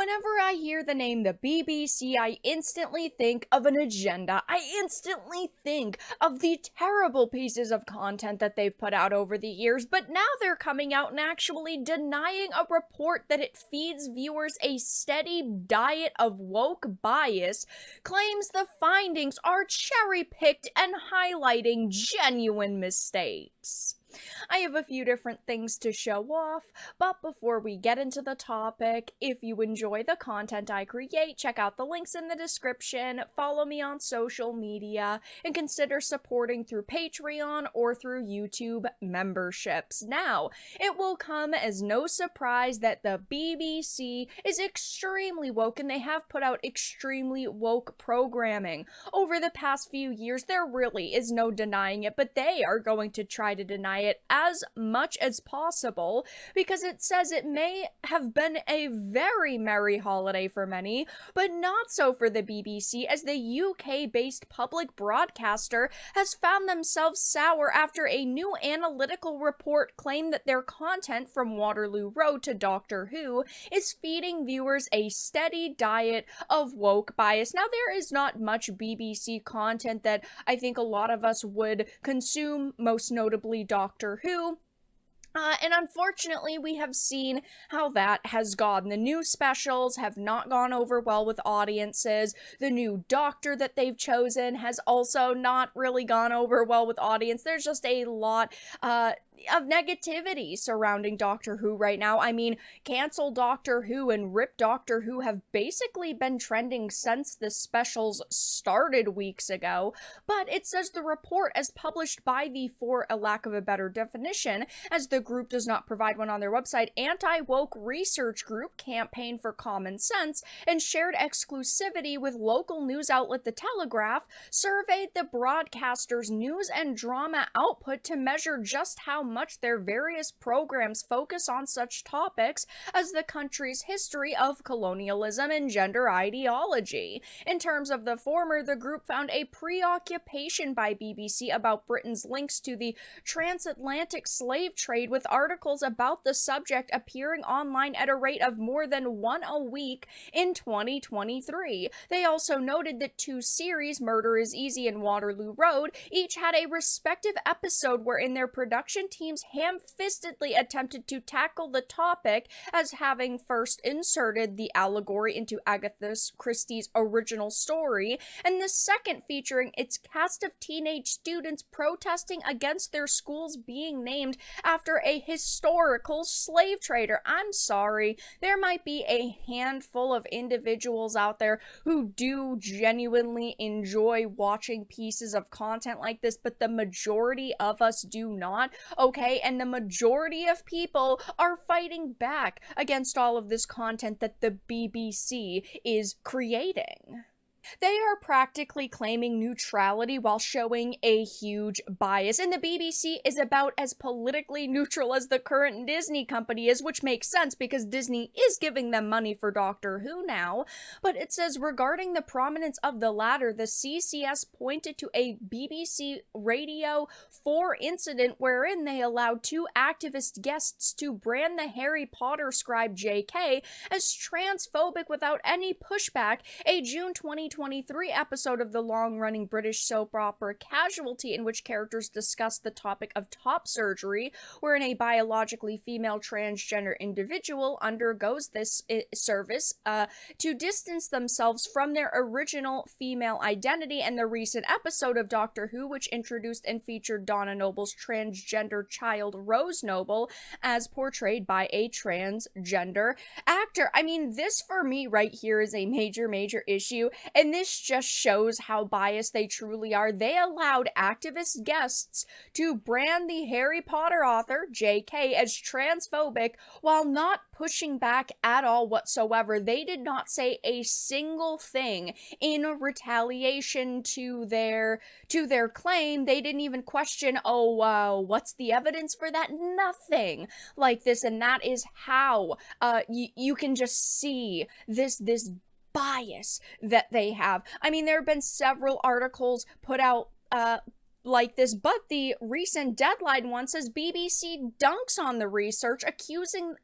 Whenever I hear the name the BBC, I instantly think of an agenda. I instantly think of the terrible pieces of content that they've put out over the years, but now they're coming out and actually denying a report that it feeds viewers a steady diet of woke bias, claims the findings are cherry-picked and highlighting genuine mistakes. I have a few different things to show off, but before we get into the topic, if you enjoy the content I create, check out the links in the description, follow me on social media, and consider supporting through Patreon or through YouTube memberships. Now, it will come as no surprise that the BBC is extremely woke and they have put out extremely woke programming. Over the past few years, there really is no denying it, but they are going to try to deny it as much as possible because it says it may have been a very merry holiday for many, but not so for the BBC, as the UK-based public broadcaster has found themselves sour after a new analytical report claimed that their content from Waterloo Road to Doctor Who is feeding viewers a steady diet of woke bias. Now, there is not much BBC content that I think a lot of us would consume, most notably Doctor Who. And unfortunately, we have seen how that has gone. The new specials have not gone over well with audiences. The new Doctor that they've chosen has also not really gone over well with audience. There's just a lot of negativity surrounding Doctor Who right now. I mean, cancel Doctor Who and rip Doctor Who have basically been trending since the specials started weeks ago, but it says the report as published by the, for a lack of a better definition, as the group does not provide one on their website, anti-woke research group Campaign for Common Sense and shared exclusivity with local news outlet The Telegraph, surveyed the broadcaster's news and drama output to measure just how much their various programs focus on such topics as the country's history of colonialism and gender ideology. In terms of the former, the group found a preoccupation by BBC about Britain's links to the transatlantic slave trade, with articles about the subject appearing online at a rate of more than one a week in 2023. They also noted that two series, Murder is Easy and Waterloo Road, each had a respective episode wherein their production teams ham-fistedly attempted to tackle the topic as having first inserted the allegory into Agatha Christie's original story, and the second featuring its cast of teenage students protesting against their schools being named after a historical slave trader. I'm sorry, there might be a handful of individuals out there who do genuinely enjoy watching pieces of content like this, but the majority of us do not. Okay, and the majority of people are fighting back against all of this content that the BBC is creating. They are practically claiming neutrality while showing a huge bias, and the BBC is about as politically neutral as the current Disney company is, which makes sense because Disney is giving them money for Doctor Who now. But it says, regarding the prominence of the latter, the CCS pointed to a BBC Radio 4 incident wherein they allowed two activist guests to brand the Harry Potter scribe J.K. as transphobic without any pushback. A June 2023 episode of the long-running British soap opera Casualty, in which characters discuss the topic of top surgery, wherein a biologically female transgender individual undergoes this service to distance themselves from their original female identity, and the recent episode of Doctor Who, which introduced and featured Donna Noble's transgender child Rose Noble as portrayed by a transgender actor. I mean, this for me right here is a major issue, and this just shows how biased they truly are. They allowed activist guests to brand the Harry Potter author, J.K., as transphobic while not pushing back at all whatsoever. They did not say a single thing in retaliation to their claim. They didn't even question, what's the evidence for that? Nothing like this, and that is how you can just see this bias that they have. I mean, there have been several articles put out like this, but the recent Deadline one says BBC dunks on the research, accusing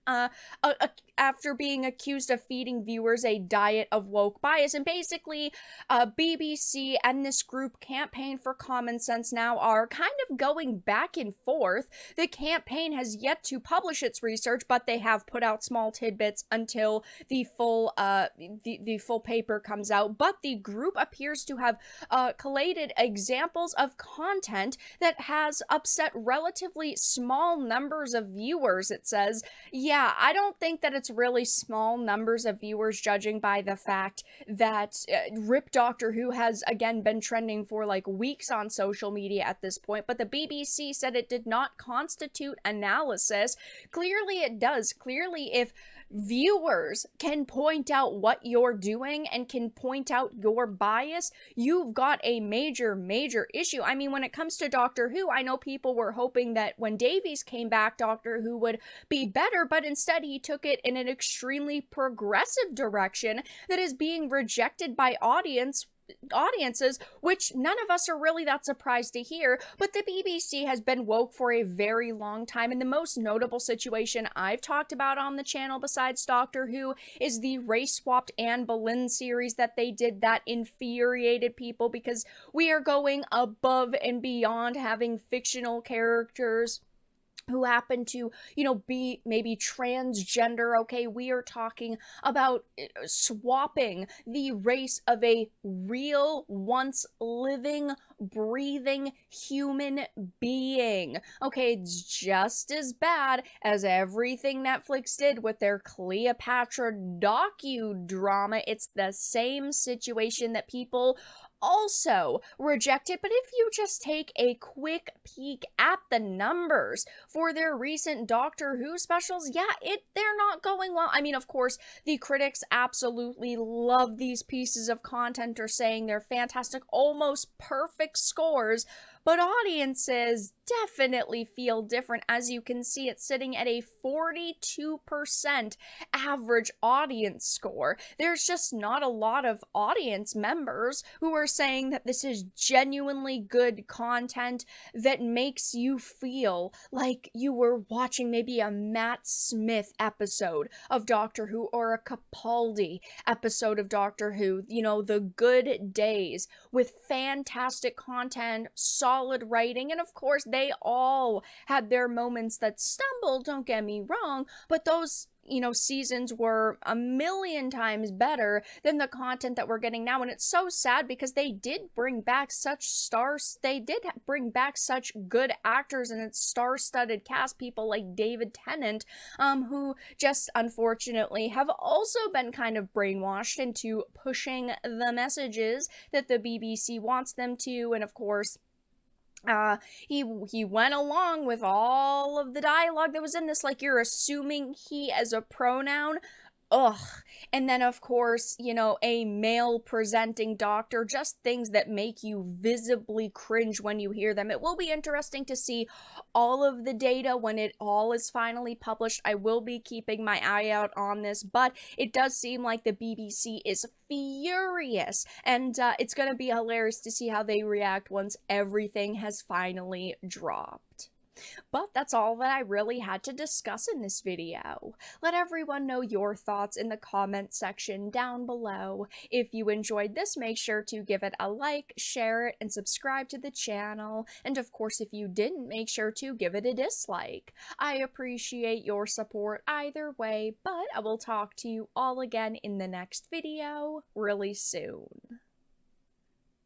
after being accused of feeding viewers a diet of woke bias. And basically, BBC and this group Campaign for Common Sense now are kind of going back and forth. The campaign has yet to publish its research, but they have put out small tidbits until the full the full paper comes out. But the group appears to have collated examples of content that has upset relatively small numbers of viewers. It says, yeah, I don't think that it's really small numbers of viewers, judging by the fact that Rip Doctor Who has again been trending for like weeks on social media at this point, but the BBC said it did not constitute analysis. Clearly it does. Clearly, if viewers can point out what you're doing and can point out your bias, you've got a major issue. I mean, when it comes to Doctor Who, I know people were hoping that when Davies came back, Doctor Who would be better, but instead he took it in an extremely progressive direction that is being rejected by audiences, which none of us are really that surprised to hear. But the BBC has been woke for a very long time, and the most notable situation I've talked about on the channel besides Doctor Who is the race-swapped Anne Boleyn series that they did that infuriated people, because we are going above and beyond having fictional characters who happen to, be maybe transgender. Okay, we are talking about swapping the race of a real, once living, breathing human being. Okay, it's just as bad as everything Netflix did with their Cleopatra docudrama. It's the same situation that people also rejected. But if you just take a quick peek at the numbers for their recent Doctor Who specials, yeah, they're not going well. I mean, of course, the critics absolutely love these pieces of content, are saying they're fantastic, almost perfect scores, but audiences definitely feel different. As you can see, it's sitting at a 42% average audience score. There's just not a lot of audience members who are saying that this is genuinely good content that makes you feel like you were watching maybe a Matt Smith episode of Doctor Who or a Capaldi episode of Doctor Who. The good days with fantastic content, solid writing, and of course they all had their moments that stumbled, don't get me wrong, but those seasons were a million times better than the content that we're getting now. And it's so sad because they did bring back such stars, they did bring back such good actors and its star-studded cast, people like David Tennant, who just unfortunately have also been kind of brainwashed into pushing the messages that the BBC wants them to. And of course, he went along with all of the dialogue that was in this, like you're assuming he as a pronoun. Ugh. And then, of course, a male presenting doctor, just things that make you visibly cringe when you hear them. It will be interesting to see all of the data when it all is finally published. I will be keeping my eye out on this, but it does seem like the BBC is furious, and it's going to be hilarious to see how they react once everything has finally dropped. But that's all that I really had to discuss in this video. Let everyone know your thoughts in the comment section down below. If you enjoyed this, make sure to give it a like, share it, and subscribe to the channel. And of course, if you didn't, make sure to give it a dislike. I appreciate your support either way, but I will talk to you all again in the next video really soon.